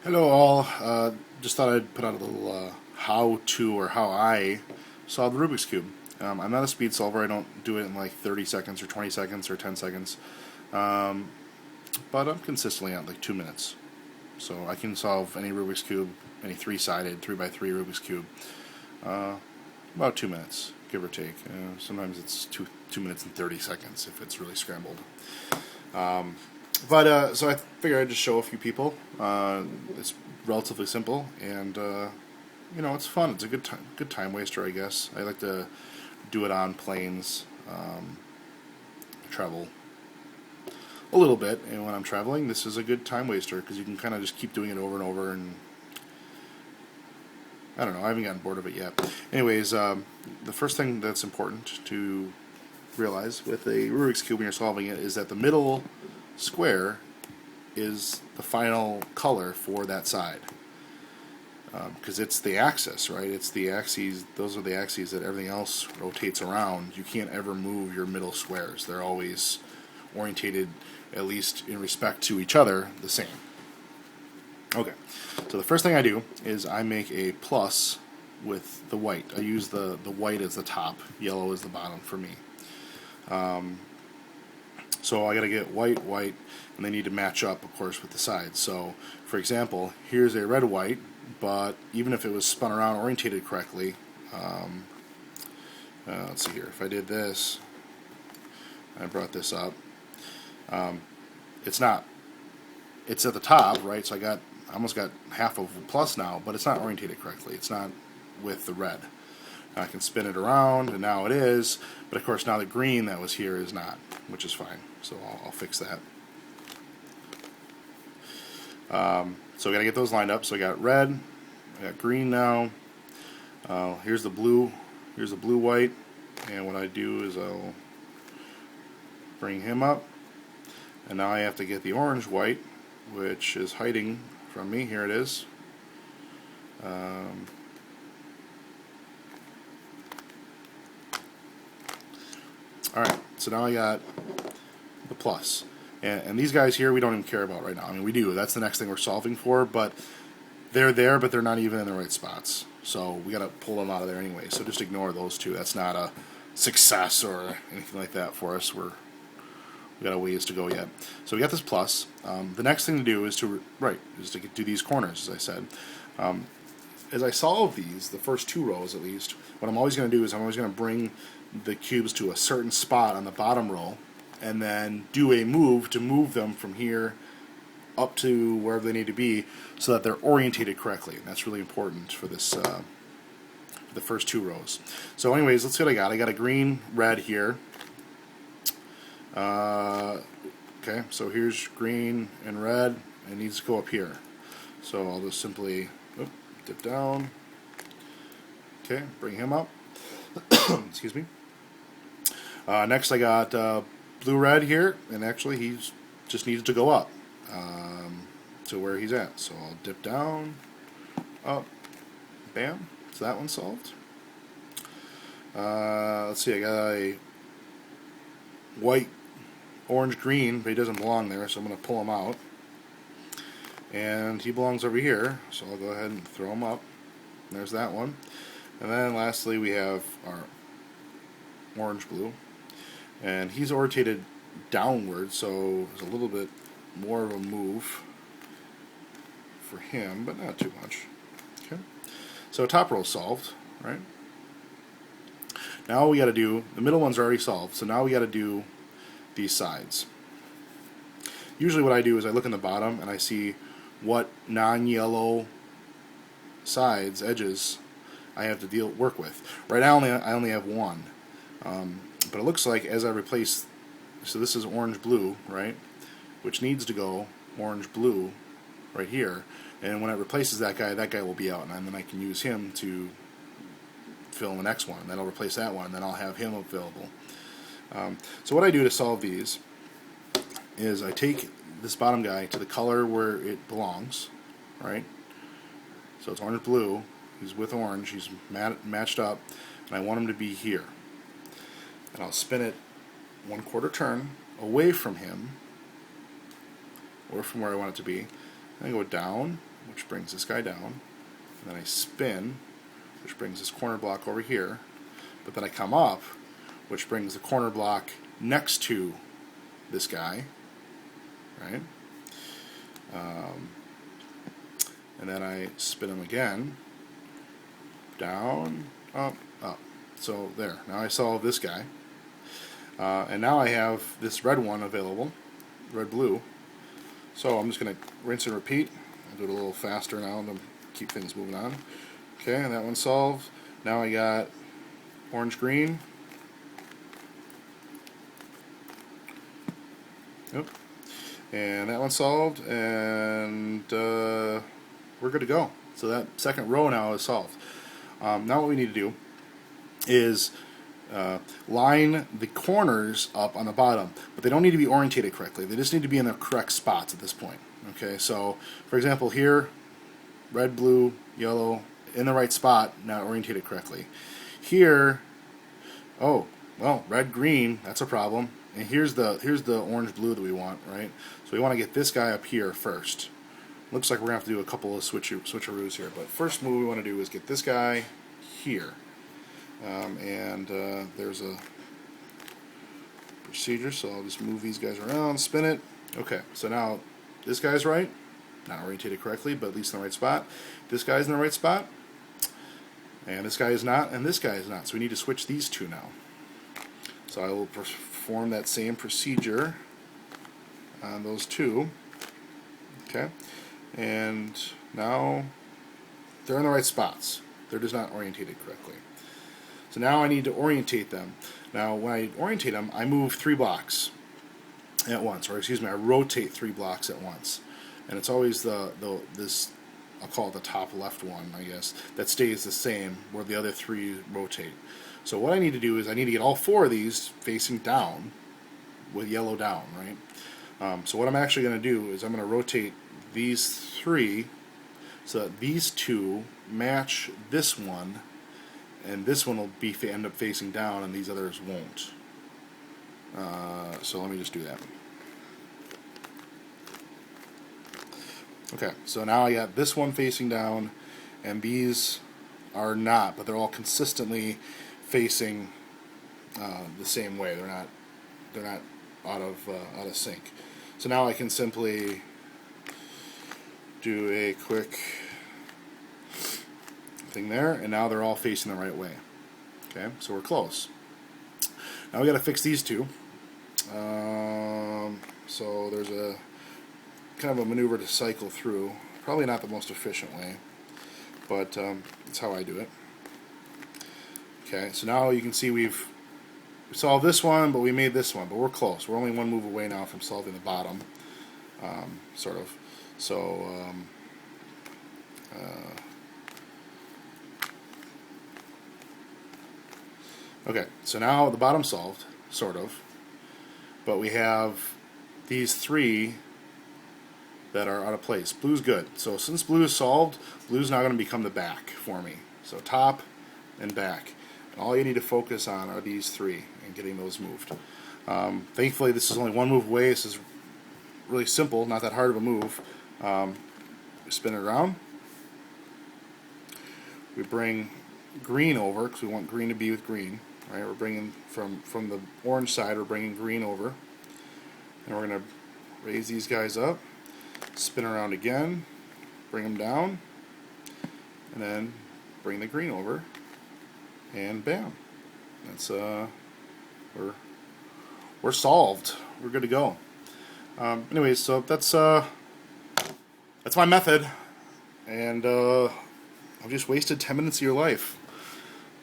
Hello all. Just thought I'd put out a little how-to or how I solve the Rubik's Cube. I'm not a speed solver. I don't do it in like 30 seconds or 20 seconds or 10 seconds. Um, but I'm consistently at like 2 minutes. So I can solve any Rubik's Cube, any three-sided, 3x3 Rubik's Cube, uh, about 2 minutes, give or take. Sometimes it's 2 minutes and 30 seconds if it's really scrambled. So I figured I'd just show a few people. It's relatively simple, and it's fun. It's a good time waster, I guess. I like to do it on planes, travel a little bit, and when I'm traveling, this is a good time waster because you can kind of just keep doing it over and over. And I don't know, I haven't gotten bored of it yet. Anyways, the first thing that's important to realize with a Rubik's Cube when you're solving it is that the middle square is the final color for that side, because it's the axis, right? It's the axes. Those are the axes that everything else rotates around. You can't ever move your middle squares. They're always orientated, at least in respect to each other, the same. Okay, so the first thing I do is I make a plus with the white. I use the white as the top, yellow as the bottom for me. So I got to get white, white, and they need to match up, of course, with the sides. So, for example, here's a red white, but even if it was spun around, orientated correctly, let's see here. If I did this, I brought this up. It's not. It's at the top, right? So I almost got half of a plus now, but it's not orientated correctly. It's not with the red. I can spin it around, and now it is, but of course now the green that was here is not, which is fine, so I'll fix that. So I got to get those lined up. So I got red, I got green now, here's the blue, white, and what I do is I'll bring him up, and now I have to get the orange white, which is hiding from me. Here it is. Alright, so now I got the plus. And these guys here we don't even care about right now. I mean, we do. That's the next thing we're solving for, but they're there, but they're not even in the right spots. So we got to pull them out of there anyway. So just ignore those two. That's not a success or anything like that for us. We got a ways to go yet. So we got this plus. The next thing to do is to do these corners, as I said. As I solve these, the first two rows at least, what I'm always going to do is I'm always going to bring the cubes to a certain spot on the bottom row, and then do a move to move them from here up to wherever they need to be so that they're orientated correctly. And that's really important for this, for the first two rows. So anyways, let's see what I got. I got a green, red here. Okay, so here's green and red, and it needs to go up here. So I'll just simply dip down. Okay, bring him up. Excuse me. Next I got blue-red here, and actually he's just needed to go up to where he's at. So I'll dip down, up, bam. So that one's solved. Let's see, I got a white, orange, green, but he doesn't belong there, so I'm going to pull him out. And he belongs over here, so I'll go ahead and throw him up. There's that one. And then lastly we have our orange-blue. And he's orientated downward, so there's a little bit more of a move for him, but not too much. Okay. So top row solved, right? Now we got to do, the middle one's already solved, so now we got to do these sides. Usually what I do is I look in the bottom and I see what non-yellow sides, edges, I have to work with. Right now I only have one. But it looks like as I replace, so this is orange-blue, right, which needs to go orange-blue right here, and when it replaces that guy will be out, and then I can use him to fill in the next one, and then I'll replace that one, and then I'll have him available. So what I do to solve these is I take this bottom guy to the color where it belongs, right, so it's orange-blue, he's with orange, he's matched up, and I want him to be here. And I'll spin it 1/4 turn away from him, or from where I want it to be, and I go down, which brings this guy down, and then I spin, which brings this corner block over here, but then I come up, which brings the corner block next to this guy, right? And then I spin him again, down, up, up. So there, now I solve this guy. And now I have this red one available, red-blue. So I'm just going to rinse and repeat. I'll do it a little faster now to keep things moving on. Okay, and that one's solved. Now I got orange-green. Yep. And that one's solved, and we're good to go. So that second row now is solved. Now what we need to do is line the corners up on the bottom, but they don't need to be orientated correctly. They just need to be in the correct spots at this point. Okay, so for example here, red, blue, yellow, in the right spot, not orientated correctly. Here, oh, well, red, green, that's a problem. And here's the orange, blue that we want, right? So we want to get this guy up here first. Looks like we're going to have to do a couple of switcheroos here, but first move we want to do is get this guy here. There's a procedure, so I'll just move these guys around, spin it. Okay, so now this guy's right, not orientated correctly, but at least in the right spot. This guy's in the right spot, and this guy is not, and this guy is not. So we need to switch these two now. So I will perform that same procedure on those two. Okay, and now they're in the right spots. They're just not orientated correctly. So now I need to orientate them. Now when I orientate them, I move 3 blocks at once, or excuse me, I rotate 3 blocks at once. And it's always this, I'll call it the top left one, I guess, that stays the same where the other 3 rotate. So what I need to do is I need to get all 4 of these facing down with yellow down, right? So what I'm actually going to do is I'm going to rotate these 3 so that these 2 match this one, and this one will end up facing down and these others won't. So let me just do that. Okay, so now I got this one facing down and these are not, but they're all consistently facing the same way. They're not out of sync. So now I can simply do a quick thing there, and now they're all facing the right way. Okay, so we're close. Now we got to fix these two. So there's a kind of a maneuver to cycle through. Probably not the most efficient way, but it's how I do it. Okay, so now you can see we solved this one, but we made this one, but we're close. We're only one move away now from solving the bottom, sort of. So okay, so now the bottom's solved, sort of, but we have these 3 that are out of place. Blue's good. So since blue is solved, blue's now going to become the back for me. So top and back. And all you need to focus on are these 3 and getting those moved. Thankfully, this is only one move away. This is really simple, not that hard of a move. We spin it around. We bring green over because we want green to be with green. Right? We're bringing from the orange side. We're bringing green over, and we're going to raise these guys up, spin around again, bring them down, and then bring the green over, and bam. That's we're solved. We're good to go. Anyways, so that's my method, and I've just wasted 10 minutes of your life.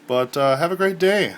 But have a great day.